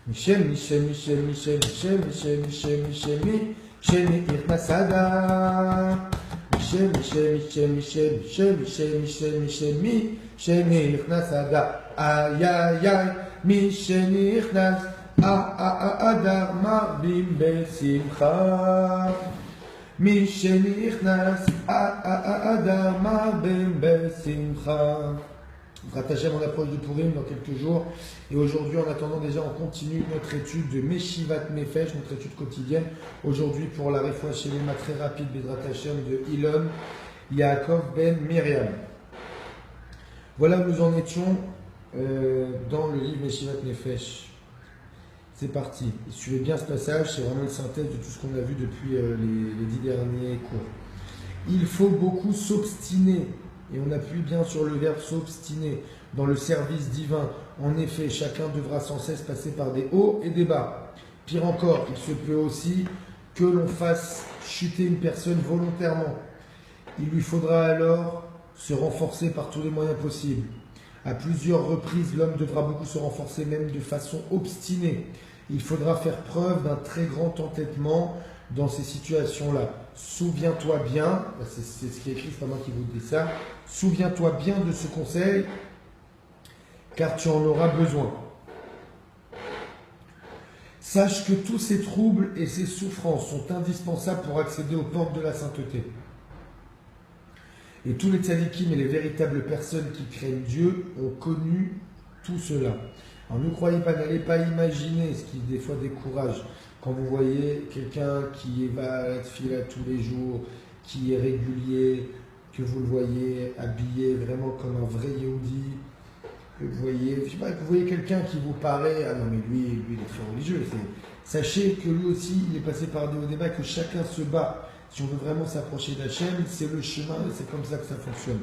Michel, Michel, Michel, Michel, Michel, Michel, Michel, Michel, Michel, Meir Nasada. Michel, Michel, Michel, Michel, Michel, Michel, Michel, Michel, Michel, Meir Nasada. Aïe, aïe, aïe, Michel, Meir Nas. Adar Marbim Besimcha. Michel, Meir Nas. Adar Marbim Besimcha. Rattaché à mon approche de Purim dans quelques jours. Et aujourd'hui, en attendant, déjà, on continue notre étude de Meshivat Nefesh, notre étude quotidienne. Aujourd'hui, pour la réfoua Shelema très rapide, Bedrat Hashem, de Ilon Yaakov Ben Miriam. Voilà où nous en étions dans le livre Meshivat Nefesh. C'est parti. Suivez bien ce passage, c'est vraiment une synthèse de tout ce qu'on a vu depuis les 10 derniers cours. Il faut beaucoup s'obstiner. Et on appuie bien sur le verbe s'obstiner dans le service divin. En effet, chacun devra sans cesse passer par des hauts et des bas. Pire encore, il se peut aussi que l'on fasse chuter une personne volontairement. Il lui faudra alors se renforcer par tous les moyens possibles. À plusieurs reprises, l'homme devra beaucoup se renforcer, même de façon obstinée. Il faudra faire preuve d'un très grand entêtement dans ces situations-là. Souviens-toi bien, c'est ce qui est écrit, c'est pas moi qui vous dis ça, souviens-toi bien de ce conseil, car tu en auras besoin. Sache que tous ces troubles et ces souffrances sont indispensables pour accéder aux portes de la sainteté. Et tous les tzadikim et les véritables personnes qui craignent Dieu ont connu tout cela. Alors ne croyez pas, n'allez pas imaginer ce qui des fois décourage. Quand vous voyez quelqu'un qui va à la tefila tous les jours, qui est régulier, que vous le voyez habillé vraiment comme un vrai Yehudi, que vous voyez, je sais pas, que vous voyez quelqu'un qui vous paraît, ah non mais lui il est très religieux. Sachez que lui aussi il est passé par des hauts débats, que chacun se bat. Si on veut vraiment s'approcher d'Hachem, c'est le chemin et c'est comme ça que ça fonctionne.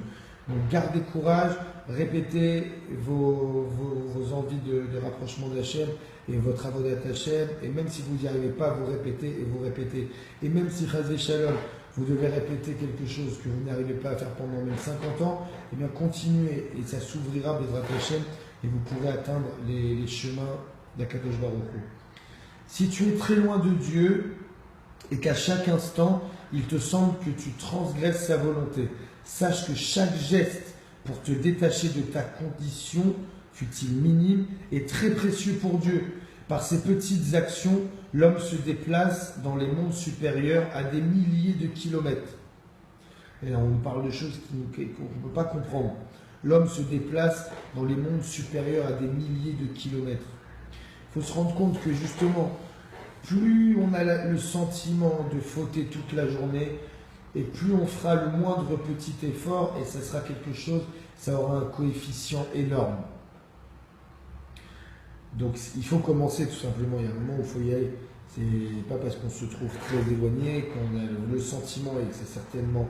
Donc gardez courage, répétez vos envies de rapprochement d'Hachem et votre avodat Hachem, et même si vous n'y arrivez pas, vous répétez et vous répétez. Et même si Chazé Shalom, vous devez répéter quelque chose que vous n'arrivez pas à faire pendant même 50 ans, eh bien continuez et ça s'ouvrira Bezrat Hachem et vous pourrez atteindre les chemins d'Akadosh Baruch Hu. Si tu es très loin de Dieu et qu'à chaque instant, il te semble que tu transgresses sa volonté, sache que chaque geste pour te détacher de ta condition, fût-il minime, est très précieux pour Dieu. Par ces petites actions, l'homme se déplace dans les mondes supérieurs à des milliers de kilomètres. Et là, on nous parle de choses qu'on ne peut pas comprendre. L'homme se déplace dans les mondes supérieurs à des milliers de kilomètres. Il faut se rendre compte que justement, plus on a le sentiment de fauter toute la journée, et plus on fera le moindre petit effort, et ça sera quelque chose, ça aura un coefficient énorme. Donc il faut commencer tout simplement, il y a un moment où il faut y aller. C'est pas parce qu'on se trouve très éloigné qu'on a le sentiment, et c'est certainement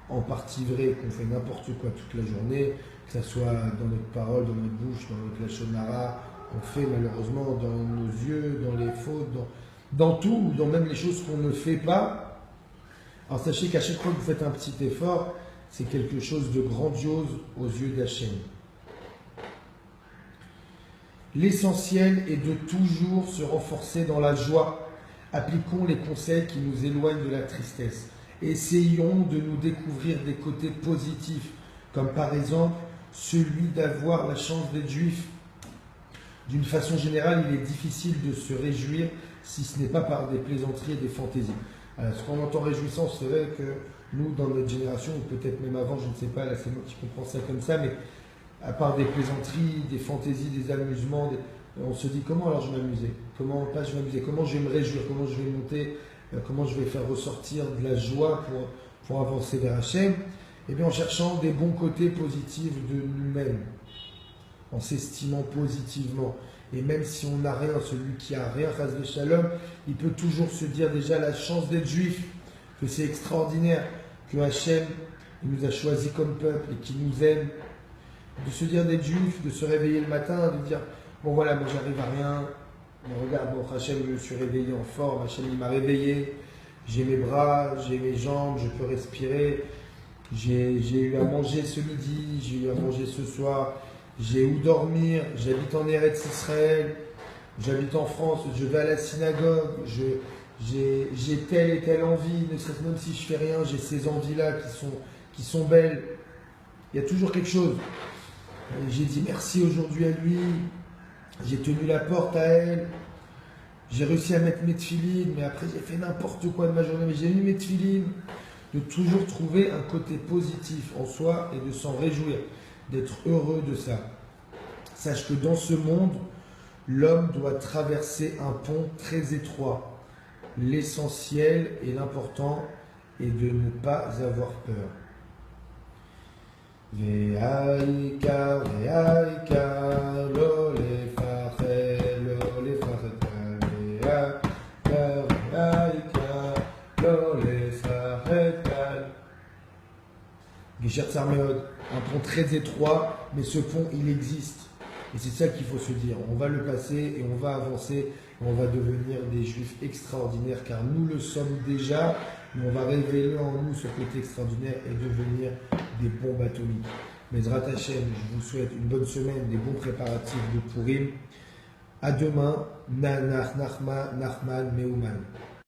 en partie vrai, qu'on fait n'importe quoi toute la journée, que ce soit dans notre parole, dans notre bouche, dans notre lachon hara, qu'on fait malheureusement dans nos yeux, dans les fautes, dans tout, ou dans même les choses qu'on ne fait pas. Alors sachez qu'à chaque fois que vous faites un petit effort, c'est quelque chose de grandiose aux yeux d'Hachem. L'essentiel est de toujours se renforcer dans la joie. Appliquons les conseils qui nous éloignent de la tristesse. Essayons de nous découvrir des côtés positifs, comme par exemple celui d'avoir la chance d'être juif. D'une façon générale, il est difficile de se réjouir si ce n'est pas par des plaisanteries et des fantaisies. Alors, ce qu'on entend réjouissance, c'est vrai que nous, dans notre génération, ou peut-être même avant, je ne sais pas, là c'est moi qui comprends ça comme ça, mais à part des plaisanteries, des fantaisies, des amusements, on se dit comment alors je vais m'amuser, comment pas je vais m'amuser, comment je vais me réjouir, comment je vais monter, comment je vais faire ressortir de la joie pour avancer vers Hachem. Et bien en cherchant des bons côtés positifs de nous-mêmes, en s'estimant positivement. Et même si on n'a rien, celui qui a rien, Chazvé Shalom, il peut toujours se dire déjà la chance d'être juif, que c'est extraordinaire, que Hachem il nous a choisis comme peuple et qu'il nous aime. De se dire d'être juif, de se réveiller le matin, de dire bon voilà, moi j'arrive à rien, mais regarde, bon Hachem, je me suis réveillé en forme, Hachem il m'a réveillé, j'ai mes bras, j'ai mes jambes, je peux respirer, j'ai eu à manger ce midi, j'ai eu à manger ce soir, j'ai où dormir, j'habite en Eretz Israël, j'habite en France, je vais à la synagogue, j'ai telle et telle envie, ne serait-ce même si je fais rien, j'ai ces envies-là qui sont belles. Il y a toujours quelque chose. J'ai dit merci aujourd'hui à lui, j'ai tenu la porte à elle, j'ai réussi à mettre mes tefilines, mais après j'ai fait n'importe quoi de ma journée, mais j'ai mis mes tefilines. De toujours trouver un côté positif en soi et de s'en réjouir, d'être heureux de ça. Sache que dans ce monde, l'homme doit traverser un pont très étroit. L'essentiel et l'important est de ne pas avoir peur. Ve'aikar, ve'aikar, lo lefachet, lo lefachet, ve'aikar, ve'aikar, lo lefachet. Guéchert Sarméod, un pont très étroit, mais ce pont, il existe. Et c'est ça qu'il faut se dire. On va le passer et on va avancer et on va devenir des juifs extraordinaires car nous le sommes déjà, mais on va révéler en nous ce côté extraordinaire et devenir des bombes atomiques. Bezrat Hashem, je vous souhaite une bonne semaine, des bons préparatifs de Purim. À demain, Nachman, Meuman.